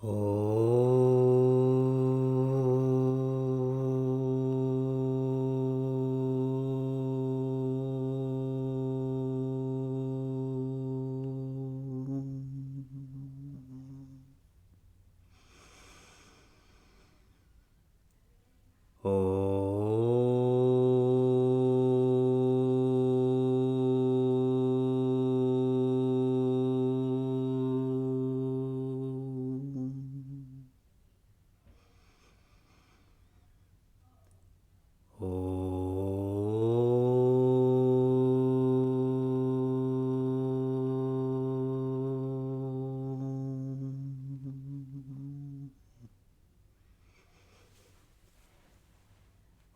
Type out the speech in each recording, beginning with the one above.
Oh.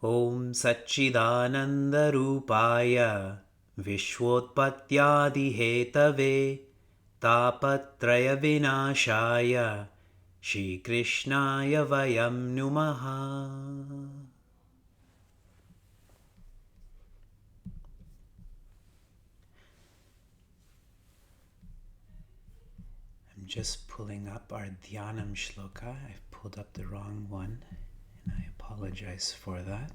Om Satchidanandarupaya Vishwotpattyadihetave Tapatraya Vinashaya Shri Krishnaya Vayam Numaha. I'm just pulling up our Dhyanam Shloka. I've pulled up the wrong one, and I apologize for that.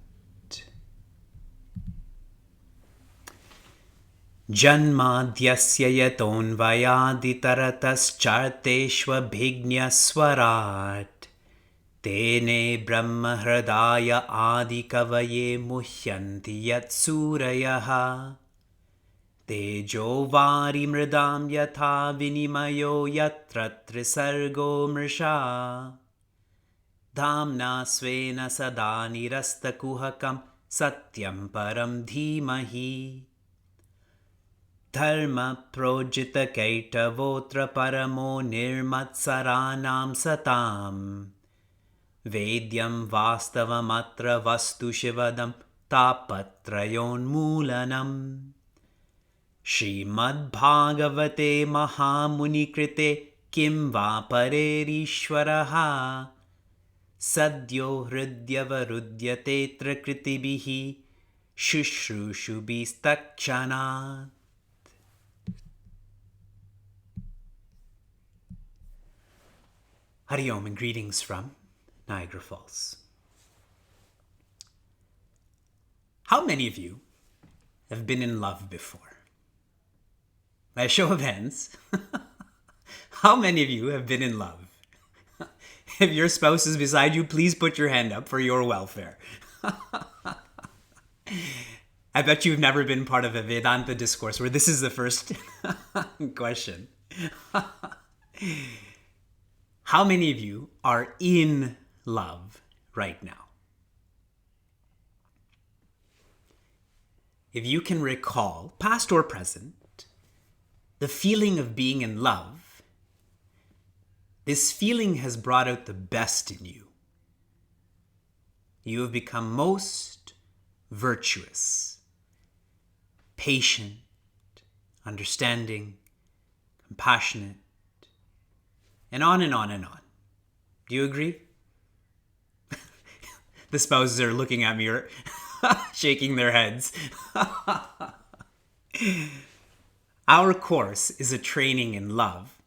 Janmadhyasya yatonvayaditarataschaarteshvabhignaswarat Tene brahmahradaya adikavaye muhyanti yatsurayaha Tejo vari mridam yatha vinimayo yatra trisargo mrisha Dhamna svena sada nirastakuhakam satyam param dhimahi Dharma projita kaitavotra paramo nirmatsaranam satam Vedyam vastavamatra vastu shivadam tapatrayon moolanam Srimad Bhagavate Mahamuni Krite Kim Va Parerishwaraha Sadyo Hridyavarudyate Trakritibihi Shushrushubistakchanat. Hari Om and greetings from Niagara Falls. How many of you have been in love before? By a show of hands, how many of you have been in love? If your spouse is beside you, please put your hand up for your welfare. I bet you've never been part of a Vedanta discourse where this is the first question. How many of you are in love right now? If you can recall, past or present, the feeling of being in love, this feeling has brought out the best in you. You have become most virtuous, patient, understanding, compassionate, and on and on and on. Do you agree? The spouses are looking at me or shaking their heads. Our course is a training in love.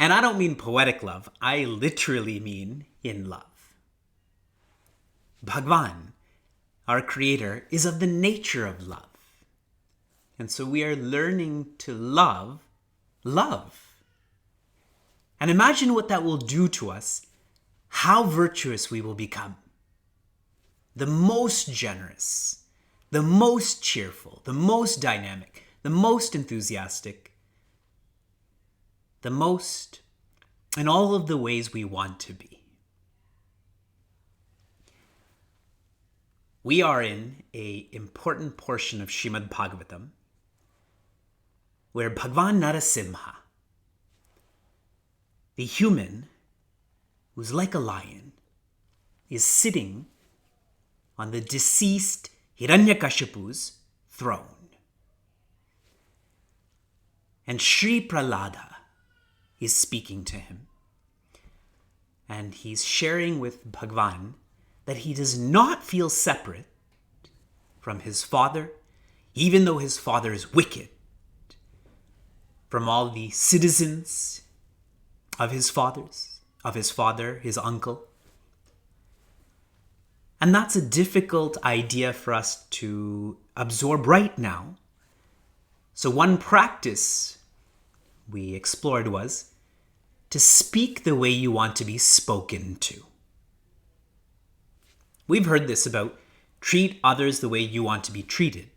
And I don't mean poetic love. I literally mean in love. Bhagwan, our creator, is of the nature of love. And so we are learning to love love. And imagine what that will do to us, how virtuous we will become. The most generous, the most cheerful, the most dynamic, the most enthusiastic, the most in all of the ways we want to be. We are in an important portion of Srimad Bhagavatam where Bhagwan Narasimha, the human who's like a lion, is sitting on the deceased Hiranyakashipu's throne. And Sri Prahlada is speaking to him. And he's sharing with Bhagwan that he does not feel separate from his father, even though his father is wicked, from all the citizens of his fathers, of his father, his uncle. And that's a difficult idea for us to absorb right now. So one practice we explored was to speak the way you want to be spoken to. We've heard this about treat others the way you want to be treated.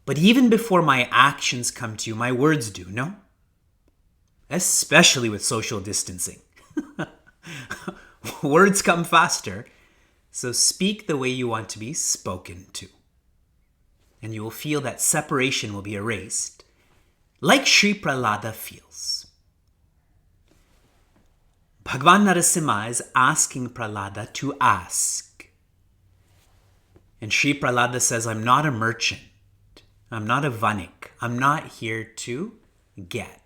But even before my actions come to you, my words do, no? Especially with social distancing. Words come faster, so speak the way you want to be spoken to. And you will feel that separation will be erased, like Sri Prahlada feels. Bhagavan Narasimha is asking Prahlada to ask. And Sri Prahlada says, I'm not a merchant. I'm not a vanik. I'm not here to get.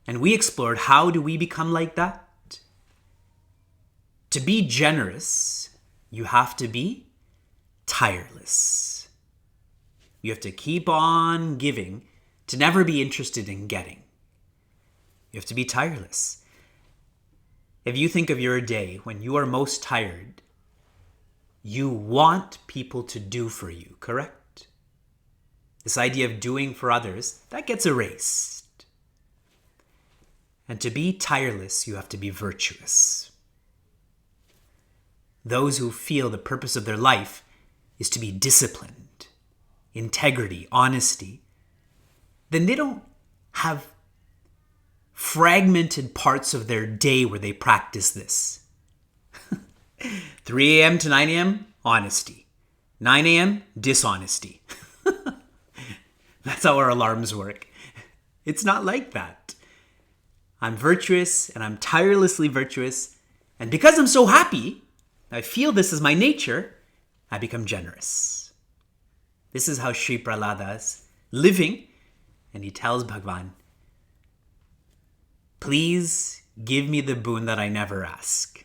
And we explored, how do we become like that? To be generous, you have to be tireless. You have to keep on giving to never be interested in getting. You have to be tireless. If you think of your day when you are most tired, you want people to do for you, correct? This idea of doing for others, that gets erased. And to be tireless, you have to be virtuous. Those who feel the purpose of their life is to be disciplined, integrity, honesty, then they don't have fragmented parts of their day where they practice this. 3 a.m. to 9 a.m., honesty. 9 a.m., dishonesty. That's how our alarms work. It's not like that. I'm virtuous and I'm tirelessly virtuous. And because I'm so happy, I feel this is my nature, I become generous. This is how Sri Prahlada is living. And he tells Bhagavan, please give me the boon that I never ask.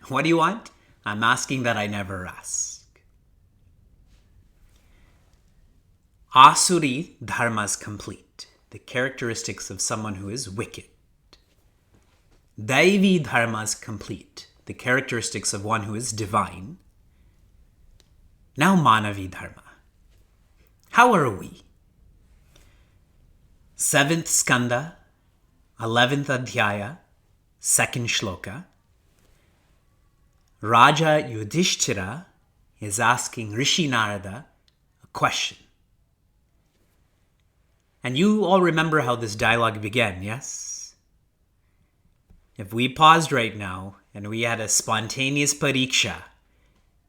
What do you want? I'm asking that I never ask. Asuri dharma is complete, the characteristics of someone who is wicked. Daivi dharma is complete, the characteristics of one who is divine. Now Manavi dharma. How are we? 7th skanda, 11th adhyaya, 2nd shloka. Raja Yudhishthira is asking Rishi Narada a question. And you all remember how this dialogue began, yes? If we paused right now and we had a spontaneous pariksha,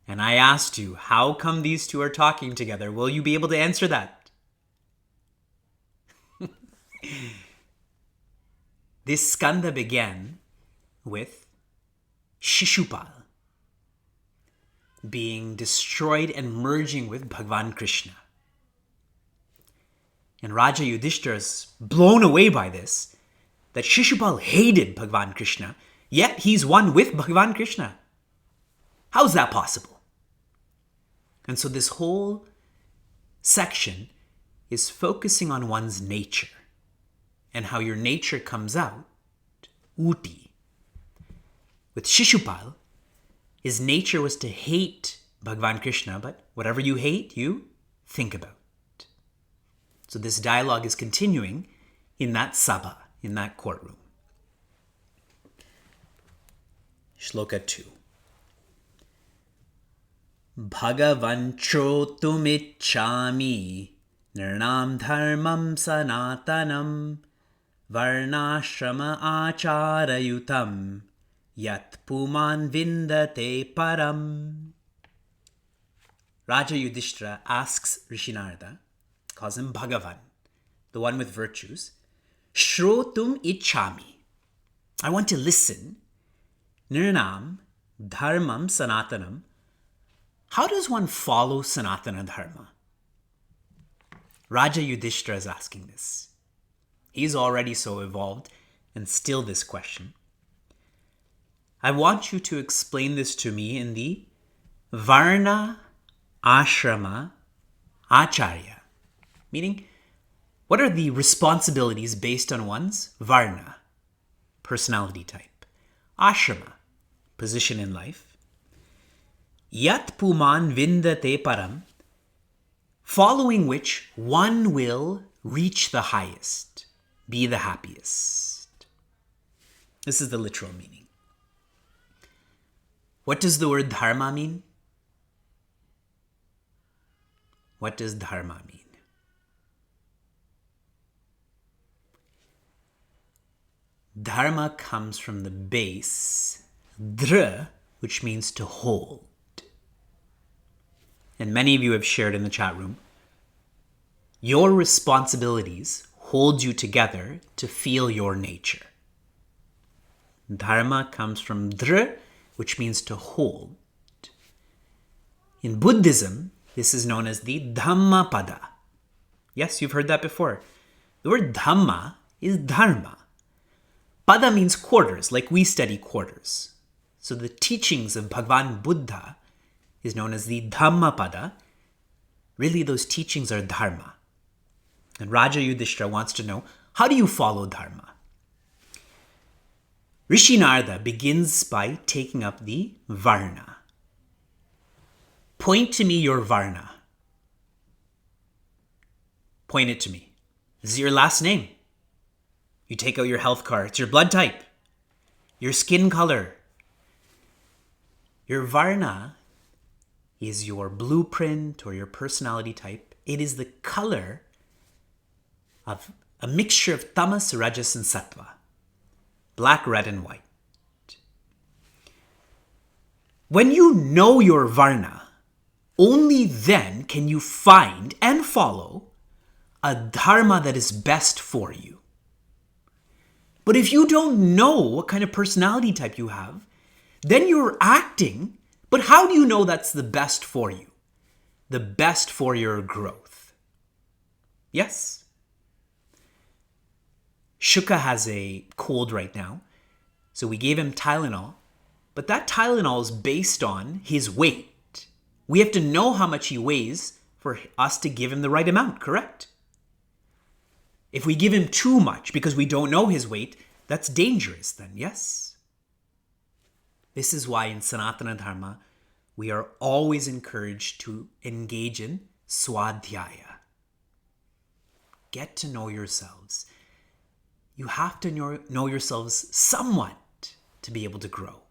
and I asked you, how come these two are talking together? Will you be able to answer that? This skanda began with Shishupal being destroyed and merging with Bhagavan Krishna. And Raja Yudhishthira is blown away by this, that Shishupal hated Bhagavan Krishna, yet he's one with Bhagavan Krishna. How is that possible? And so this whole section is focusing on one's nature and how your nature comes out, uti. With Shishupal, his nature was to hate Bhagavan Krishna, but whatever you hate, you think about. So this dialogue is continuing in that sabha, in that courtroom. Shloka 2. Bhagavancho tumichami nirnam dharmam sanatanam varnashrama acharayutam yat puman vindate param. Raja Yudhishthira asks Rishi Narada, calls him Bhagavan, the one with virtues, Shrotum ichami. I want to listen. Nirnam dharmam sanatanam. How does one follow Sanatana Dharma? Raja Yudhishthira is asking this. He's already so evolved, and still this question. I want you to explain this to me in the Varna Ashrama Acharya, meaning What are the responsibilities based on one's varna, personality type, ashrama, position in life, yat puman vindate param, following which one will reach the highest, be the happiest. This is the literal meaning. What does the word dharma mean? What does dharma mean? Dharma comes from the base, dra, which means to hold. And many of you have shared in the chat room, your responsibilities hold you together to feel your nature. Dharma comes from dra, which means to hold. In Buddhism, this is known as the Dhammapada. Yes, you've heard that before. The word Dhamma is Dharma. Pada means quarters, like we study quarters. So the teachings of Bhagavan Buddha is known as the Dhammapada. Really, those teachings are Dharma. And Raja Yudhishthira wants to know, how do you follow Dharma? Rishi Narada begins by taking up the Varna. Point to me your Varna. Point it to me. This is your last name. You take out your health card. It's your blood type, your skin color. Your Varna is your blueprint or your personality type. It is the color of a mixture of tamas, rajas, and sattva. Black, red, and white. When you know your Varna, only then can you find and follow a dharma that is best for you. But if you don't know what kind of personality type you have, then you're acting, but how do you know that's the best for you? The best for your growth. Yes? Shuka has a cold right now, so we gave him Tylenol, but that Tylenol is based on his weight. We have to know how much he weighs for us to give him the right amount, correct? If we give him too much because we don't know his weight, that's dangerous then, yes? This is why in Sanatana Dharma, we are always encouraged to engage in swadhyaya. Get to know yourselves. You have to know yourselves somewhat to be able to grow.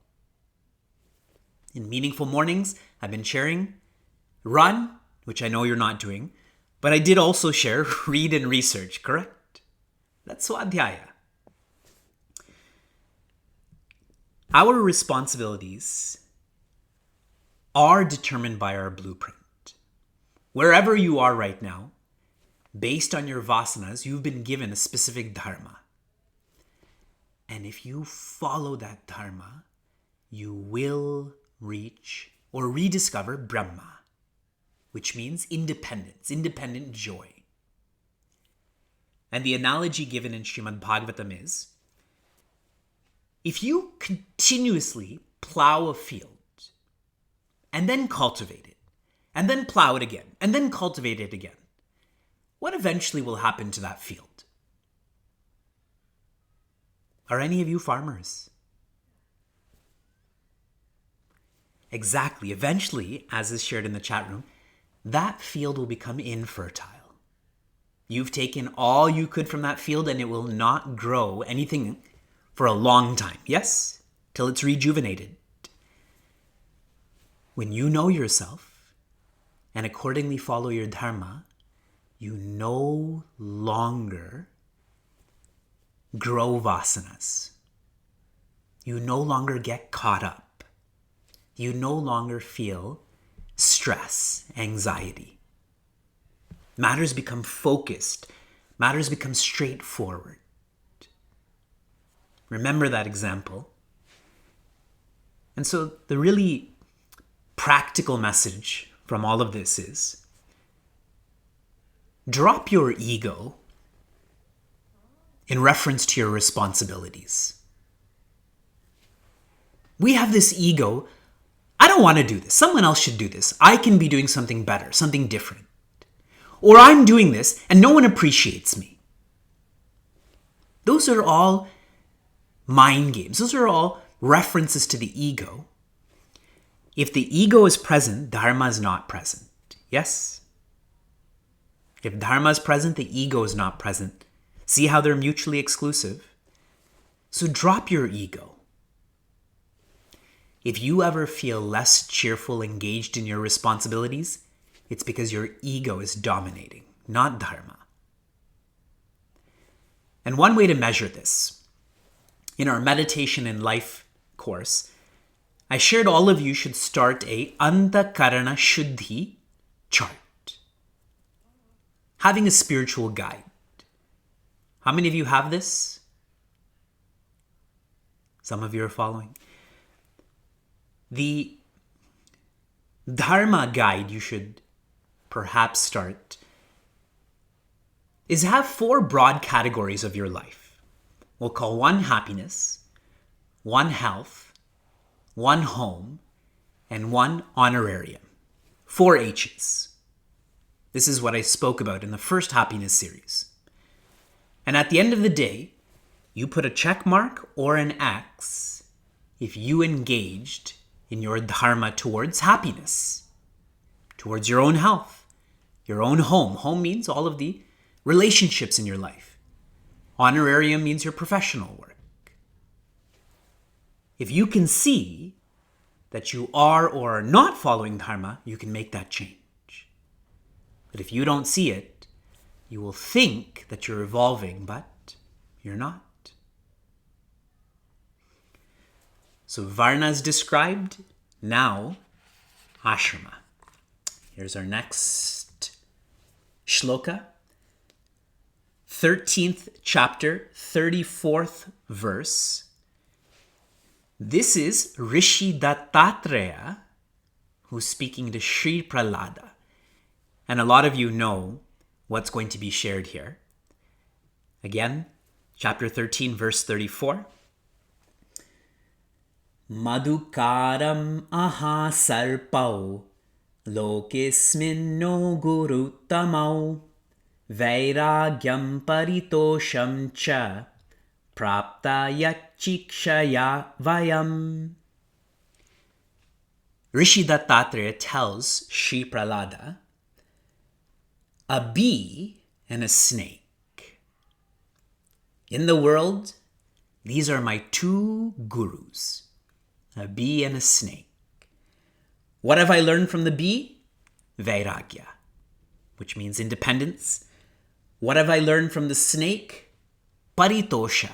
In Meaningful Mornings, I've been sharing run, which I know you're not doing, but I did also share read and research, correct? That's swadhyaya. Our responsibilities are determined by our blueprint. Wherever you are right now, based on your vasanas, you've been given a specific dharma. And if you follow that dharma, you will reach or rediscover Brahma, which means independence, independent joy. And the analogy given in Srimad Bhagavatam is, if you continuously plow a field and then cultivate it, and then plow it again, and then cultivate it again, what eventually will happen to that field? Are any of you farmers? Exactly. Eventually, as is shared in the chat room, that field will become infertile. You've taken all you could from that field and it will not grow anything for a long time. Yes? Till it's rejuvenated. When you know yourself and accordingly follow your dharma, you no longer grow vasanas. You no longer get caught up. You no longer feel stress, anxiety. Matters become focused. Matters become straightforward. Remember that example. And so the really practical message from all of this is, drop your ego in reference to your responsibilities. We have this ego, I don't want to do this. Someone else should do this. I can be doing something better, something different. Or I'm doing this and no one appreciates me. Those are all mind games. Those are all references to the ego. If the ego is present, dharma is not present. Yes? If dharma is present, the ego is not present. See how they're mutually exclusive? So drop your ego. If you ever feel less cheerful, engaged in your responsibilities, it's because your ego is dominating, not dharma. And one way to measure this, in our meditation and life course, I shared all of you should start a Antakarana Shuddhi chart. Having a spiritual guide. How many of you have this? Some of you are following. The Dharma guide you should perhaps start is have 4 broad categories of your life. We'll call 1 happiness, 1 health, 1 home, and 1 honorarium. 4 H's. This is what I spoke about in the first happiness series. And at the end of the day, you put a check mark or an X if you engaged in your dharma towards happiness, towards your own health, your own home. Home means all of the relationships in your life. Honorarium means your professional work. If you can see that you are or are not following dharma, you can make that change. But if you don't see it, you will think that you're evolving, but you're not. So Varna is described, now ashrama. Here's our next shloka. 13th chapter, 34th verse. This is Rishi Dattatreya, who's speaking to Sri Prahlada. And a lot of you know what's going to be shared here. Again, chapter 13, verse 34. Madhukaram aha sarpau lokesminno gurutamau vairagyam paritosham cha prapta yachikshaya vayam. Rishi Dattatreya tells Sri Prahlada, a bee and a snake. In the world, these are my 2 gurus. A bee and a snake. What have I learned from the bee? Vairagya, which means independence. What have I learned from the snake? Paritosha,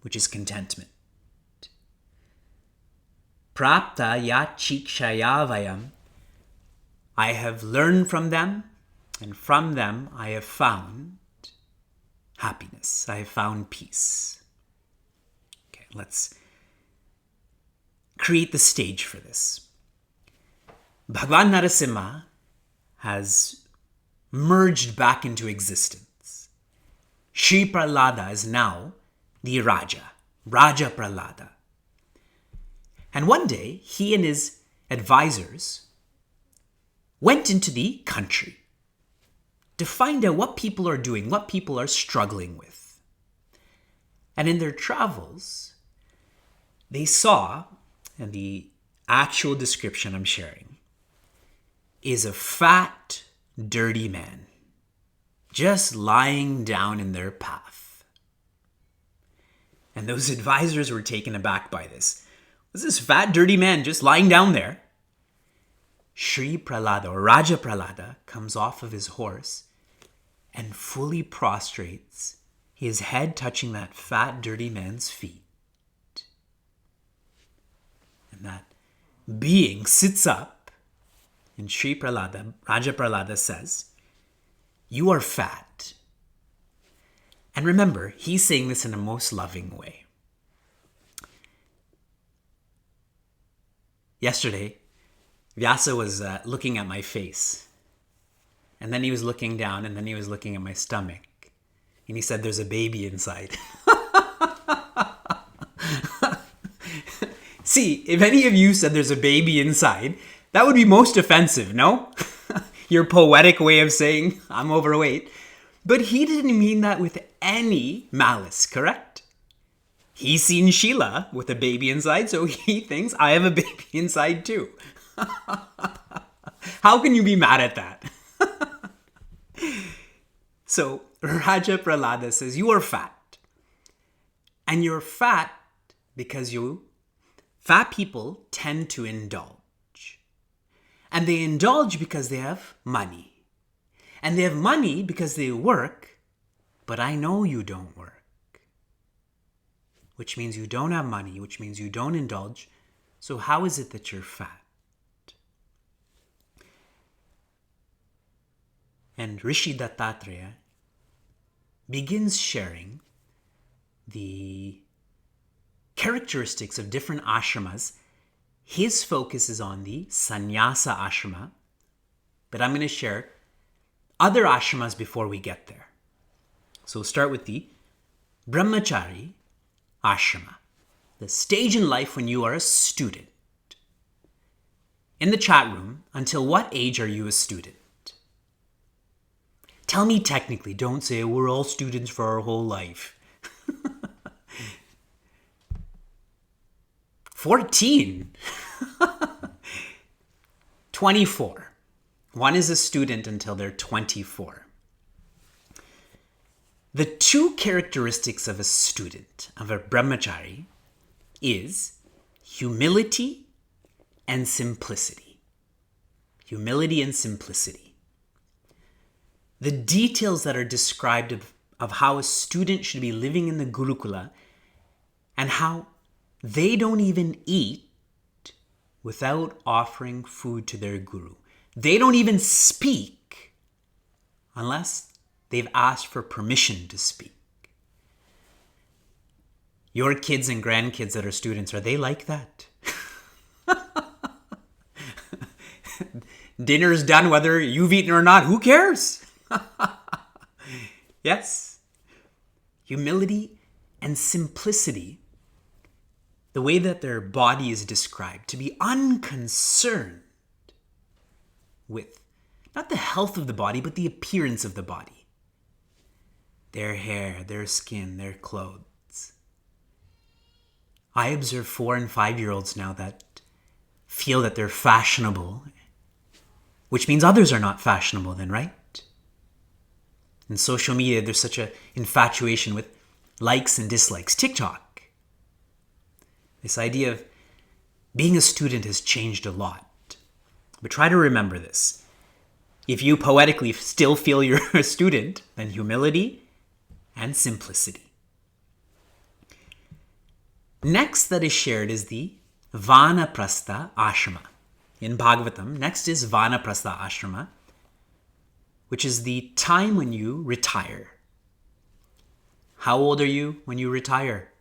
which is contentment. Prapta yachikshayavayam. I have learned from them, and from them I have found happiness. I have found peace. Okay, let's create the stage for this. Bhagavan Narasimha has merged back into existence. Sri Prahlada is now the Raja Prahlada. And one day, he and his advisors went into the country to find out what people are doing, what people are struggling with. And in their travels, they saw, and the actual description I'm sharing, is a fat, dirty man just lying down in their path. And those advisors were taken aback by this. Was this fat, dirty man just lying down there? Sri Prahlada, or Raja Prahlada, comes off of his horse and fully prostrates, his head touching that fat, dirty man's feet. And that being sits up, and Sri Prahlada, Raja Prahlada says, you are fat. And remember, he's saying this in a most loving way. Yesterday, Vyasa was looking at my face. And then he was looking down, and then he was looking at my stomach. And he said, there's a baby inside. See, if any of you said there's a baby inside, that would be most offensive, no? your poetic way of saying I'm overweight. But he didn't mean that with any malice, correct? He's seen Sheila with a baby inside, so he thinks I have a baby inside too. How can you be mad at that? So Raja Prahlada says, you are fat. And you're fat because fat people tend to indulge. And they indulge because they have money. And they have money because they work, but I know you don't work. Which means you don't have money, which means you don't indulge. So how is it that you're fat? And Rishi Dattatreya begins sharing the characteristics of different ashramas. His focus is on the sannyasa ashrama, but I'm going to share other ashramas before we get there. So we'll start with the brahmachari ashrama, the stage in life when you are a student. In the chat room, until what age are you a student? Tell me technically, don't say we're all students for our whole life. 14. 24. One is a student until they're 24. The two characteristics of a student, of a brahmachari, is humility and simplicity. Humility and simplicity. The details that are described of how a student should be living in the Gurukula and how they don't even eat without offering food to their guru. They don't even speak unless they've asked for permission to speak. Your kids and grandkids that are students, are they like that? Dinner's done whether you've eaten or not. Who cares? Yes. Humility and simplicity. The way that their body is described, to be unconcerned with not the health of the body, but the appearance of the body. Their hair, their skin, their clothes. I observe 4 and 5-year-olds now that feel that they're fashionable, which means others are not fashionable then, right? In social media, there's such an infatuation with likes and dislikes. TikTok. This idea of being a student has changed a lot. But try to remember this. If you poetically still feel you're a student, then humility and simplicity. Next that is shared is the Vanaprastha Ashrama. In Bhagavatam, next is Vanaprastha Ashrama, which is the time when you retire. How old are you when you retire?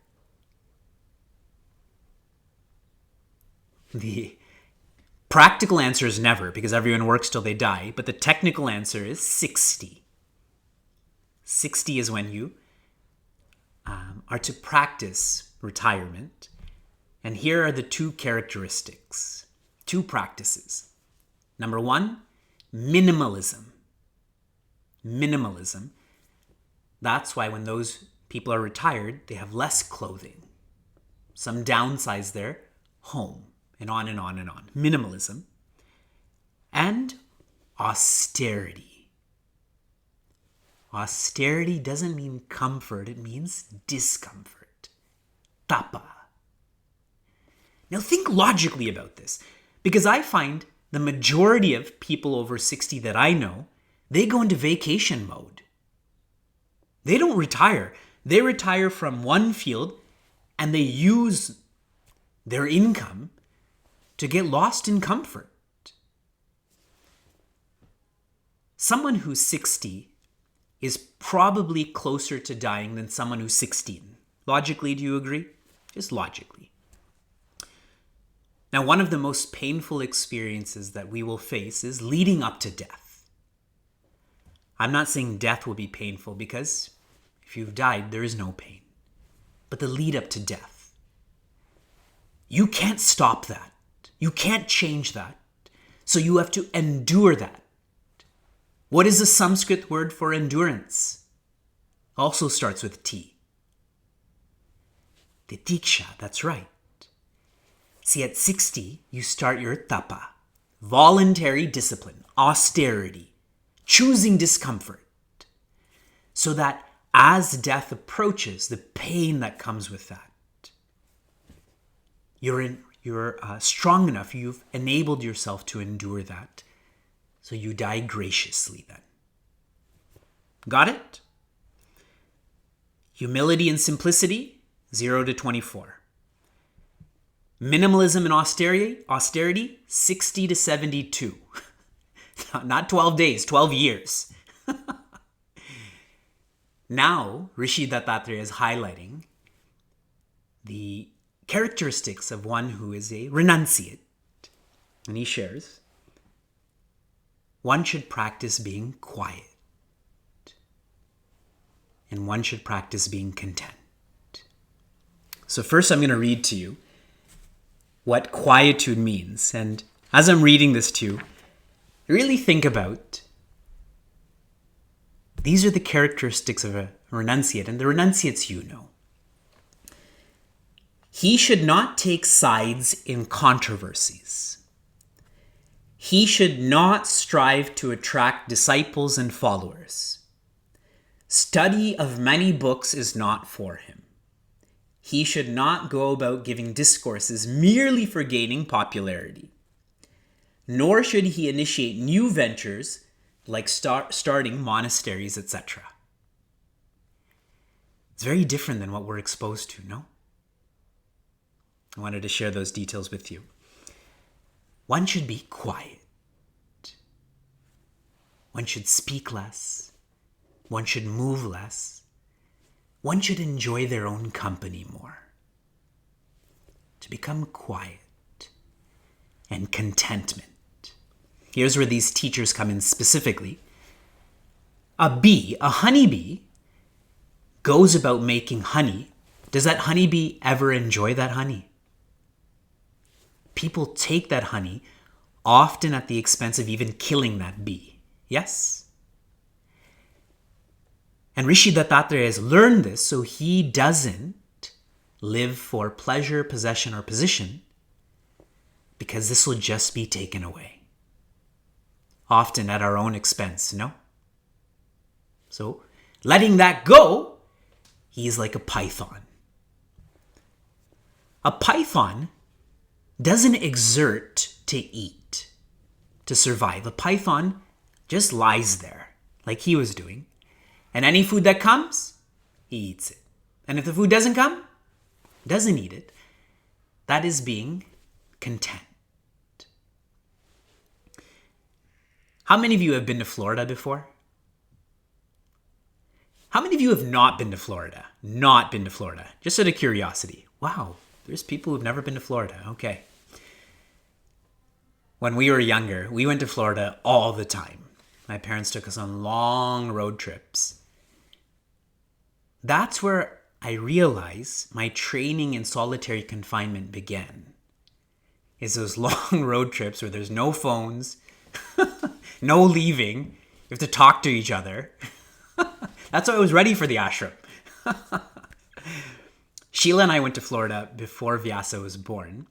The practical answer is never, because everyone works till they die, but the technical answer is 60. 60 is when you are to practice retirement. And here are the two characteristics, two practices. Number 1, minimalism. Minimalism. That's why when those people are retired, they have less clothing. Some downsize their home, and on and on and on. Minimalism. And austerity. Austerity doesn't mean comfort, it means discomfort. Tapa. Now think logically about this, because I find the majority of people over 60 that I know, they go into vacation mode. They don't retire. They retire from one field and they use their income to get lost in comfort. Someone who's 60 is probably closer to dying than someone who's 16. Logically, do you agree? Just logically. Now, one of the most painful experiences that we will face is leading up to death. I'm not saying death will be painful, because if you've died, there is no pain. But the lead up to death. You can't stop that. You can't change that. So you have to endure that. What is the Sanskrit word for endurance? Also starts with T. Titiksha, that's right. See, at 60, you start your tapa, voluntary discipline, austerity, choosing discomfort, so that as death approaches, the pain that comes with that, you're strong enough, you've enabled yourself to endure that, so you die graciously then. Got it? Humility and simplicity, 0 to 24. Minimalism and austerity, 60 to 72. Not 12 days, 12 years. Now, Rishi Dattatreya is highlighting the characteristics of one who is a renunciate. And he shares, one should practice being quiet. And one should practice being content. So first I'm going to read to you what quietude means. And as I'm reading this to you, really think about, these are the characteristics of a renunciate, and the renunciates you know. He should not take sides in controversies. He should not strive to attract disciples and followers. Study of many books is not for him. He should not go about giving discourses merely for gaining popularity. Nor should he initiate new ventures like starting monasteries, etc. It's very different than what we're exposed to, no? I wanted to share those details with you. One should be quiet. One should speak less. One should move less. One should enjoy their own company more. To become quiet and contentment. Here's where these teachers come in specifically. A honeybee, goes about making honey. Does that honeybee ever enjoy that honey? People take that honey, often at the expense of even killing that bee. Yes? And Rishi Dattatreya has learned this, so he doesn't live for pleasure, possession, or position, because this will just be taken away. Often at our own expense, no? So, letting that go, he's like a python. A python doesn't exert to eat, to survive. A python just lies there, like he was doing. And any food that comes, he eats it. And if the food doesn't come, doesn't eat it. That is being content. How many of you have been to Florida before? How many of you have not been to Florida? Not been to Florida. Just out of curiosity. Wow, there's people who've never been to Florida. Okay. When we were younger, we went to Florida all the time. My parents took us on long road trips. That's where I realized my training in solitary confinement began. Is those long road trips where there's no phones, no leaving, you have to talk to each other. That's why I was ready for the ashram. Sheila and I went to Florida before Vyasa was born.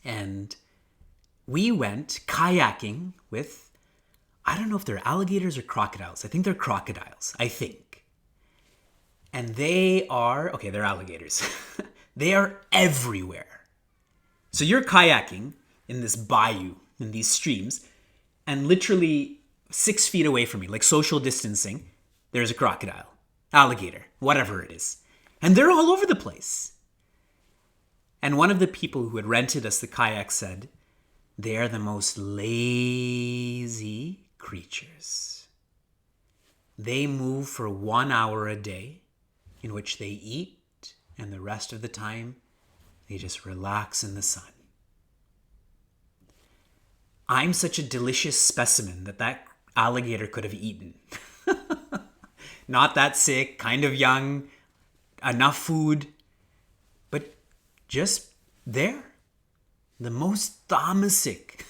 And we went kayaking with, I don't know if they're alligators or crocodiles. I think they're crocodiles, I think. And they're alligators. They are everywhere. So you're kayaking in this bayou, in these streams, and literally 6 feet away from me, like social distancing, there's a crocodile, alligator, whatever it is. And they're all over the place. And one of the people who had rented us the kayak said, they are the most lazy creatures. They move for 1 hour a day in which they eat, and the rest of the time, they just relax in the sun. I'm such a delicious specimen that alligator could have eaten. Not that sick, kind of young, enough food, but just there. The most tamasic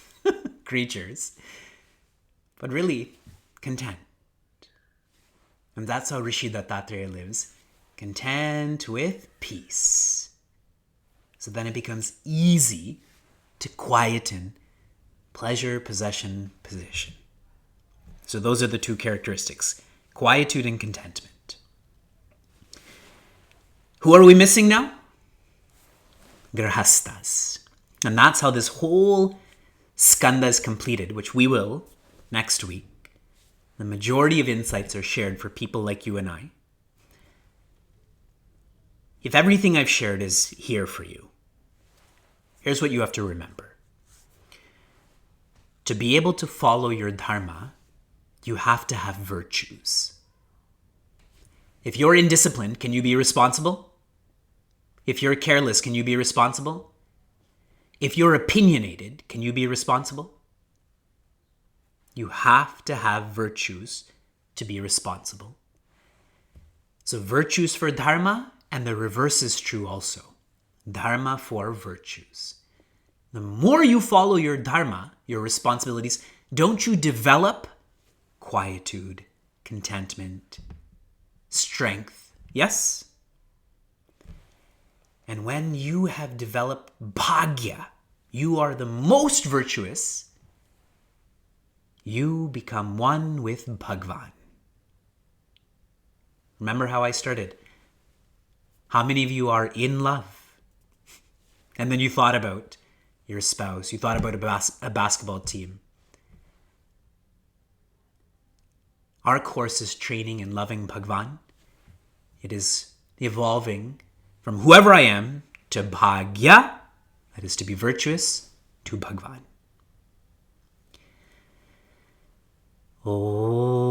creatures. But really, content. And that's how Rishi Dattatreya lives, content with peace. So then it becomes easy to quieten pleasure, possession, position. So those are the two characteristics, quietude and contentment. Who are we missing now? Grahastas. And that's how this whole skanda is completed, which we will next week. The majority of insights are shared for people like you and I. If everything I've shared is here for you, here's what you have to remember. To be able to follow your dharma, you have to have virtues. If you're indisciplined, can you be responsible? If you're careless, can you be responsible? If you're opinionated, can you be responsible? You have to have virtues to be responsible. So virtues for dharma, and the reverse is true also. Dharma for virtues. The more you follow your dharma, your responsibilities, don't you develop quietude, contentment, strength? Yes? And when you have developed bhagya, you are the most virtuous, you become one with Bhagavan. Remember how I started? How many of you are in love? And then you thought about your spouse. You thought about a basketball team. Our course is training in loving Bhagavan. It is evolving from whoever I am to bhagya, that is to be virtuous, to Bhagavan. Oh.